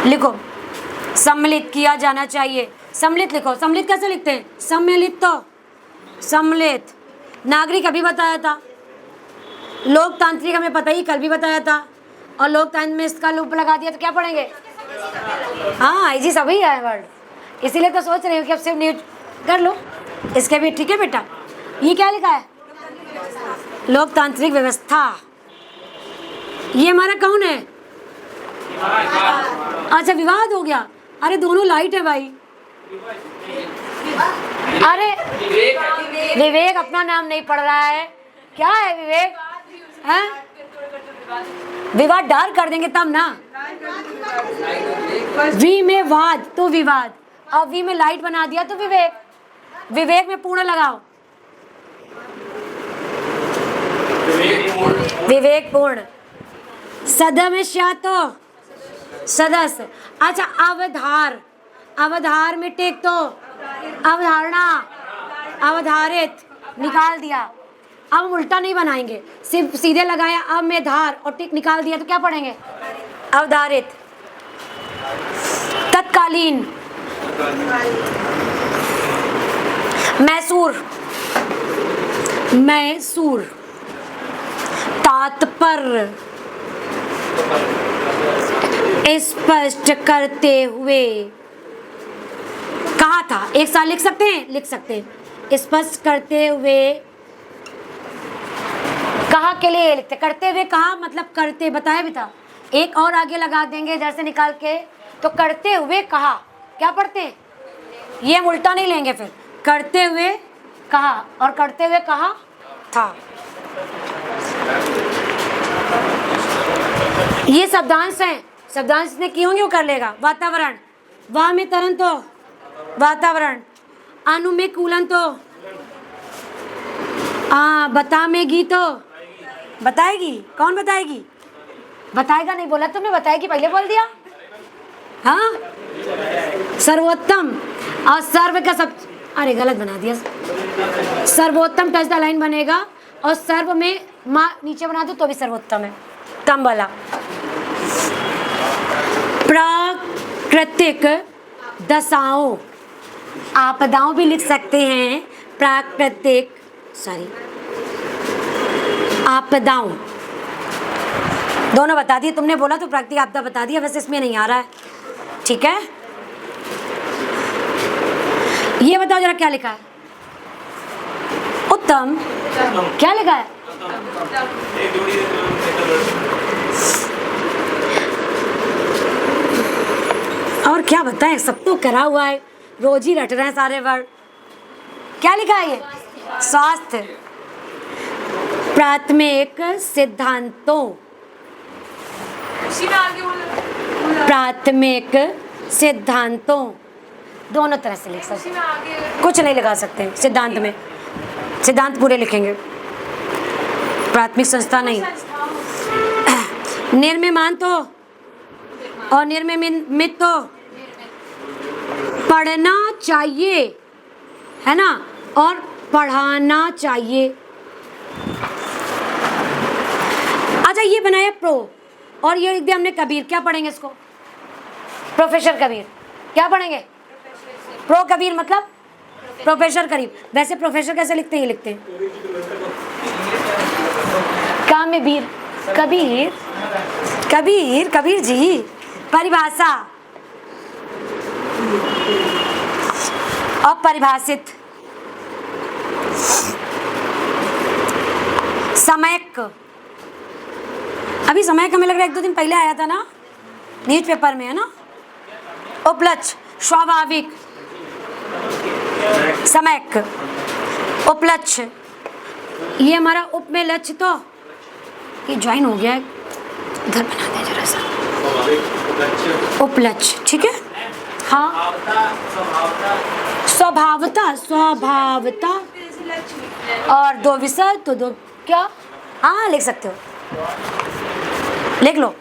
लिखो, सम्मिलित किया जाना चाहिए। सम्मिलित लिखो। सम्मिलित कैसे लिखते हैं? सम्मिलित तो सम्मिलित। नागरिक अभी बताया था। लोकतांत्रिक हमें पता ही, कल भी बताया था। और लोकतंत्र में इसका लूप लगा दिया तो क्या पढ़ेंगे? हाँ जी, सभी है वर्ड, इसीलिए तो सोच रही हूँ कि अब सिर्फ न्यूज कर लो इसके भी। ठीक है बेटा, ये क्या लिखा है? लोकतांत्रिक व्यवस्था। ये हमारा कौन है? अच्छा, विवाद हो गया। अरे दोनों लाइट है भाई। अरे विवेक अपना नाम नहीं पढ़ रहा है। क्या है विवेक? है विवाद डार कर देंगे तब ना। वी में वाद तो विवाद, अब वी में लाइट बना दिया तो विवेक। विवेक में पूर्ण लगाओ। विवेक पूर्ण। सदस्य तो सदस्य। अच्छा, अवधार। अवधार में टेक तो अवधारणा। अवधारित निकाल दिया। अब हम उल्टा नहीं बनाएंगे, सिर्फ सीधे लगाया अब में धार और टिक निकाल दिया तो क्या पढ़ेंगे? अवधारित। तत्कालीन। मैसूर। मैसूर। तात्पर्य स्पष्ट करते हुए। कहा था? एक साथ लिख सकते हैं? लिख सकते हैं। स्पष्ट करते हुए। कहा के लिए लिखते, करते हुए कहा मतलब करते, बताया भी था। एक और आगे लगा देंगे इधर से निकाल के तो करते हुए कहा। क्या पढ़ते हैं? ये हम उल्टा नहीं लेंगे फिर। करते हुए कहा और करते हुए कहा था। ये शब्दांश हैं। शब्दांश ने किए होंगे वो कर लेगा। वातावरण। वाह में तरन तो वातावरण। अनु में कूलन तो बता में गी तो बताएगी। कौन बताएगी? बताएगा नहीं बोला तुमने, बताएगी पहले बोल दिया। हाँ, सर्वोत्तम। और सर्व का सब, अरे गलत बना दिया। सर्वोत्तम टच द लाइन बनेगा और सर्व में माँ नीचे बना दो तो भी सर्वोत्तम है। तम वाला। प्राकृतिक दशाओं। आपदाओं भी लिख सकते हैं। प्राकृतिक आपदाओं दोनों बता दिए। तुमने बोला तो प्राकृतिक आपदा बता दिया, वैसे इसमें नहीं आ रहा है। ठीक है, ये बताओ जरा क्या लिखा है? उत्तम। क्या लिखा है? और क्या बताएं, सब तो करा हुआ है, रोज ही रट रहे हैं सारे वर्ड। क्या लिखा है ये? स्वास्थ्य। प्राथमिक सिद्धांतों। प्राथमिक सिद्धांतों दोनों तरह से लिख सकते हैं, कुछ नहीं लगा सकते सिद्धांत में। सिद्धांत पूरे लिखेंगे, प्राथमिक संस्था नहीं। निर्मिमान तो और निर्मित तो पढ़ना चाहिए है ना, और पढ़ाना चाहिए। अच्छा, ये बनाया प्रो और ये लिख दिया हमने कबीर। क्या पढ़ेंगे इसको? प्रोफेसर कबीर। क्या पढ़ेंगे? प्रो कबीर मतलब प्रोफेसर करीब। वैसे प्रोफेसर कैसे लिखते हैं? ये लिखते हैं काम में वीर। कबीर कबीर कबीर जी। परिभाषा अपरिभाषित। समयक। अभी समयक हमें लग रहा है 1-2 दिन पहले आया था ना न्यूज़पेपर में, है ना। उपलक्ष्य स्वाभाविक। समयक उपलक्ष्य। ये हमारा उप में लक्ष्य, तो ये ज्वाइन हो गया है, इधर बना दे जरा सा। उपलक्ष्य ठीक है। हाँ, स्वभावता। स्वभावता और 2 विषय तो 2 क्या? हाँ लिख सकते हो, लिख लो।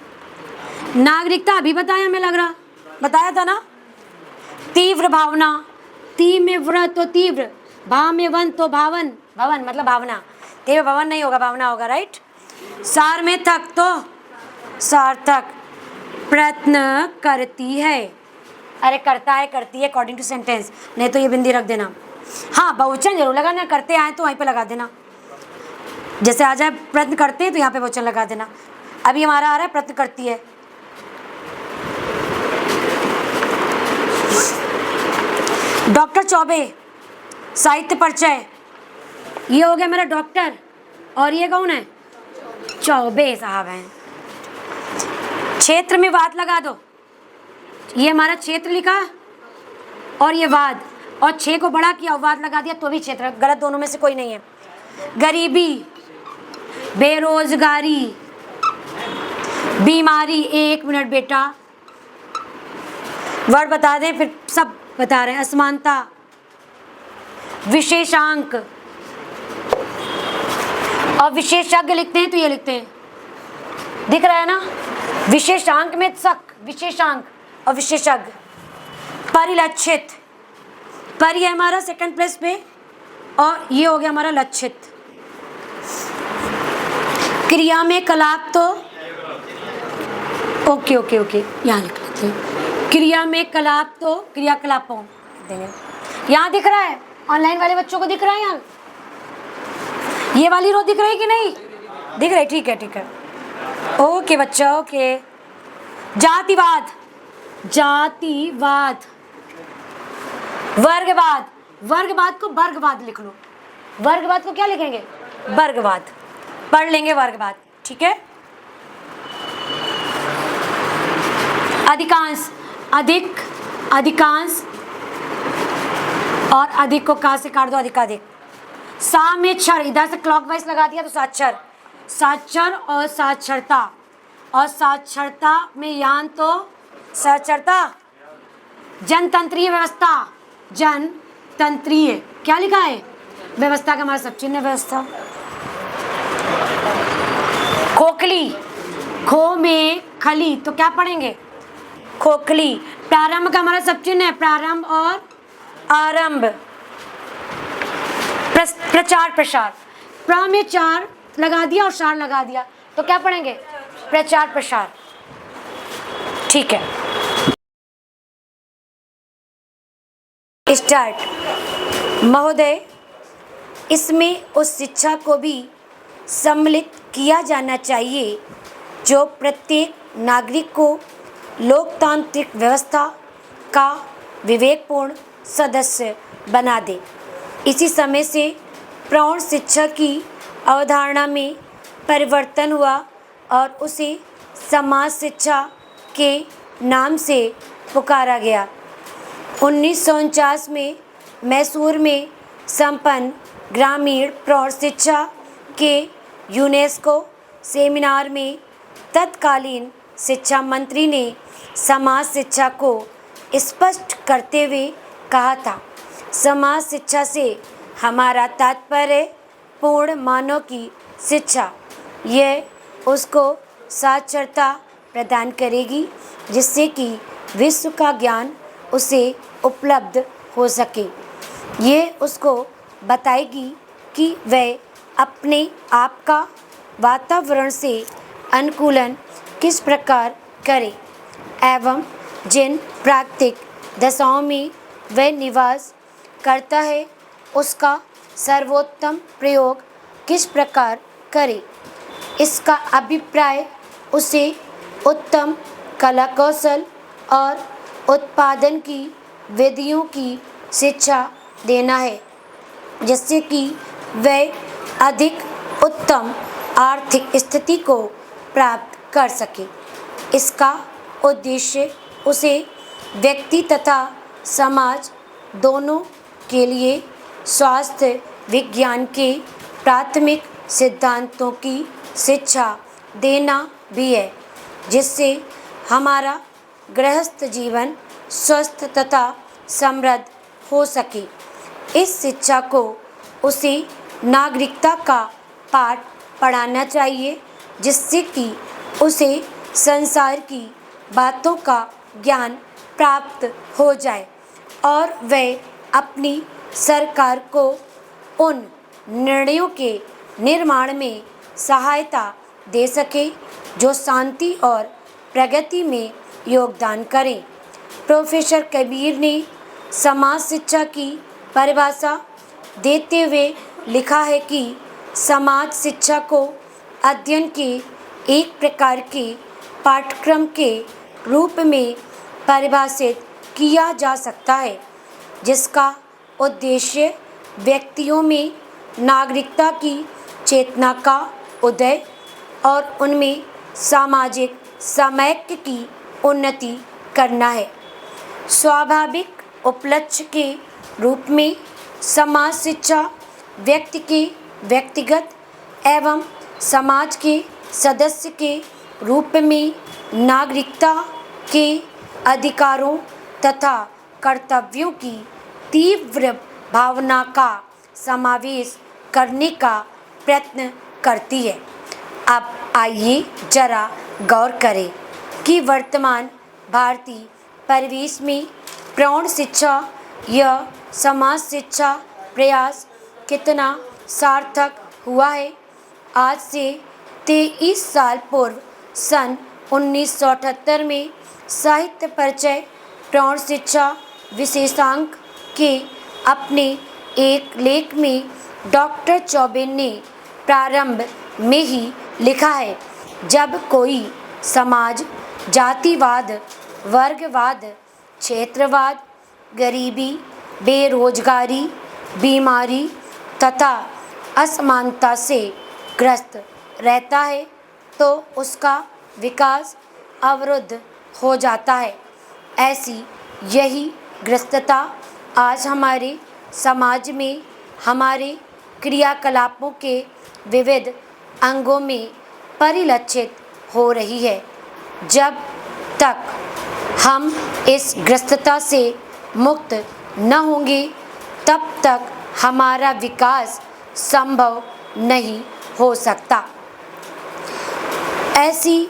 नागरिकता अभी बताया, हमें लग रहा बताया था ना। तीव्र भावना। ती में व्र तो तीव्र, भा में वन तो भावन। भवन मतलब भावना। तीव्र भवन नहीं होगा, भावना होगा, राइट। सार में थक तो सार्थक। प्रयत्न करती है। अरे करता है, करती है अकॉर्डिंग टू सेंटेंस, नहीं तो ये बिंदी रख देना। हाँ बहुवचन जरूर लगाना, करते आए तो वहीं पे लगा देना। जैसे आ जाए प्रयत्न करते हैं तो यहाँ पे बहुवचन लगा देना। अभी हमारा आ रहा है प्रयत्न करती है। डॉक्टर चौबे, साहित्य परिचय, ये हो गया मेरा डॉक्टर, और ये कौन है? चौबे साहब हैं। क्षेत्र में वाद लगा दो, ये हमारा क्षेत्र लिखा और ये वाद, और छे को बड़ा किया और वाद लगा दिया तो भी क्षेत्र, गलत दोनों में से कोई नहीं है। गरीबी, बेरोजगारी, बीमारी, एक मिनट बेटा, वर्ड बता दें फिर सब बता रहे हैं। असमानता, विशेषांक, और विशेषज्ञ लिखते हैं तो ये लिखते हैं, दिख रहा है ना, विशेषांक में शक, विशेषांक और विशेषज्ञ। परिलक्षित, परि है हमारा सेकंड प्लेस पे, और ये हो गया हमारा लक्षित। क्रिया में कलाप, तो ओके ओके ओके यहाँ लिख लेते हैं। क्रिया में कलाप तो क्रियाकलापों देंगे। यहाँ दिख रहा है, ऑनलाइन वाले बच्चों को दिख रहा है यहाँ, ये वाली रो दिख रही कि नहीं? दिख रही, ठीक है ठीक है, ओके बच्चा ओके। जातिवाद, जातिवाद। वर्गवाद, वर्गवाद को वर्गवाद लिख लो, वर्गवाद को क्या लिखेंगे? वर्गवाद, पढ़ लेंगे वर्गवाद, ठीक है। अधिकांश, अधिक, अधिकांश, और अधिक को का से काट दो, अधिकाधिक। सा में क्षर, इधर से क्लॉकवाइज लगा दिया तो साक्षर, साक्षर और साक्षरता, और साक्षरता में यान तो साक्षरता। जनतंत्रीय व्यवस्था, जनतंत्रीय क्या लिखा है? व्यवस्था का हमारा सब चिन्ह व्यवस्था। खोखली, खो में खली तो क्या पढ़ेंगे? खोखली। प्रारंभ का हमारा सब चिन्ह है प्रारंभ और आरंभ। प्रचार प्रसार, प्र में चार लगा दिया और सार लगा दिया तो क्या पढ़ेंगे? प्रचार प्रसार, ठीक है। स्टार्ट। महोदय, इसमें उस शिक्षा को भी सम्मिलित किया जाना चाहिए जो प्रत्येक नागरिक को लोकतांत्रिक व्यवस्था का विवेकपूर्ण सदस्य बना दे। इसी समय से प्रौढ़ शिक्षा की अवधारणा में परिवर्तन हुआ और उसे समाज शिक्षा के नाम से पुकारा गया। 1949 में मैसूर में संपन्न ग्रामीण प्रौढ़ शिक्षा के यूनेस्को सेमिनार में तत्कालीन शिक्षा मंत्री ने समाज शिक्षा को स्पष्ट करते हुए कहा था, समाज शिक्षा से हमारा तात्पर्य पूर्ण मानव की शिक्षा, यह उसको साक्षरता प्रदान करेगी जिससे कि विश्व का ज्ञान उसे उपलब्ध हो सके। ये उसको बताएगी कि वह अपने आप का वातावरण से अनुकूलन किस प्रकार करे एवं जिन प्राकृतिक दशाओं में वह निवास करता है उसका सर्वोत्तम प्रयोग किस प्रकार करे। इसका अभिप्राय उसे उत्तम कला कौशल और उत्पादन की विधियों की शिक्षा देना है जिससे कि वह अधिक उत्तम आर्थिक स्थिति को प्राप्त कर सके। इसका उद्देश्य उसे व्यक्ति तथा समाज दोनों के लिए स्वास्थ्य विज्ञान के प्राथमिक सिद्धांतों की शिक्षा देना भी है जिससे हमारा गृहस्थ जीवन स्वस्थ तथा समृद्ध हो सके। इस शिक्षा को उसे नागरिकता का पाठ पढ़ाना चाहिए जिससे कि उसे संसार की बातों का ज्ञान प्राप्त हो जाए और वह अपनी सरकार को उन निर्णयों के निर्माण में सहायता दे सके जो शांति और प्रगति में योगदान करें। प्रोफेसर कबीर ने समाज शिक्षा की परिभाषा देते हुए लिखा है कि समाज शिक्षा को अध्ययन के एक प्रकार के पाठ्यक्रम के रूप में परिभाषित किया जा सकता है, जिसका उद्देश्य व्यक्तियों में नागरिकता की चेतना का उदय और उनमें सामाजिक समैक्य की उन्नति करना है। स्वाभाविक उपलक्ष्य के रूप में समाज शिक्षा व्यक्ति के व्यक्तिगत एवं समाज के सदस्य के रूप में नागरिकता के अधिकारों तथा कर्तव्यों की तीव्र भावना का समावेश करने का प्रयत्न करती है। अब आइए जरा गौर करें कि वर्तमान भारतीय परिवेश में प्रौढ़ शिक्षा या समाज शिक्षा प्रयास कितना सार्थक हुआ है। आज से 23 साल पूर्व सन 1978 में साहित्य परिचय प्रौढ़ शिक्षा विशेषांक के अपने एक लेख में डॉक्टर चौबे ने प्रारंभ में ही लिखा है, जब कोई समाज जातिवाद, वर्गवाद, क्षेत्रवाद, गरीबी, बेरोजगारी, बीमारी तथा असमानता से ग्रस्त रहता है तो उसका विकास अवरुद्ध हो जाता है। ऐसी यही ग्रस्तता आज हमारे समाज में हमारे क्रियाकलापों के विविध अंगों में परिलक्षित हो रही है। जब तक हम इस ग्रस्तता से मुक्त न होंगे तब तक हमारा विकास संभव नहीं हो सकता। ऐसी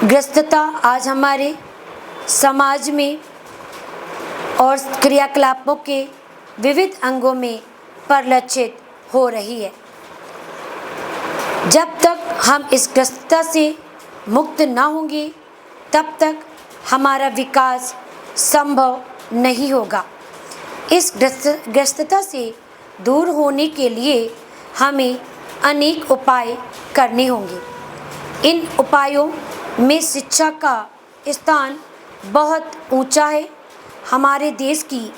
ग्रस्तता आज हमारे समाज में और क्रियाकलापों के विविध अंगों में परिलक्षित हो रही है। जब तक हम इस ग्रस्तता से मुक्त न होंगे तब तक हमारा विकास संभव नहीं होगा। इस ग्रस्तता से दूर होने के लिए हमें अनेक उपाय करने होंगे। इन उपायों में शिक्षा का स्थान बहुत ऊंचा है। हमारे देश की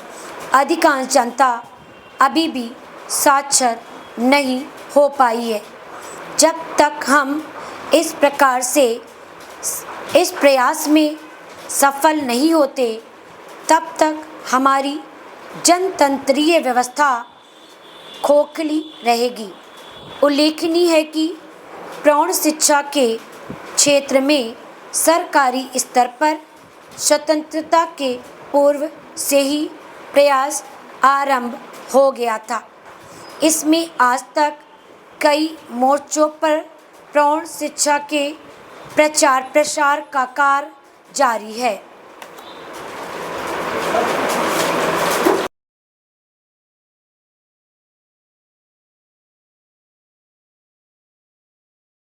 अधिकांश जनता अभी भी साक्षर नहीं हो पाई है। जब तक हम इस प्रकार से इस प्रयास में सफल नहीं होते तब तक हमारी जनतंत्रीय व्यवस्था खोखली रहेगी। उल्लेखनीय है कि प्रौढ़ शिक्षा के क्षेत्र में सरकारी स्तर पर स्वतंत्रता के पूर्व से ही प्रयास आरंभ हो गया था। इसमें आज तक कई मोर्चों पर प्रौढ़ शिक्षा के प्रचार प्रसार का कार्य जारी है।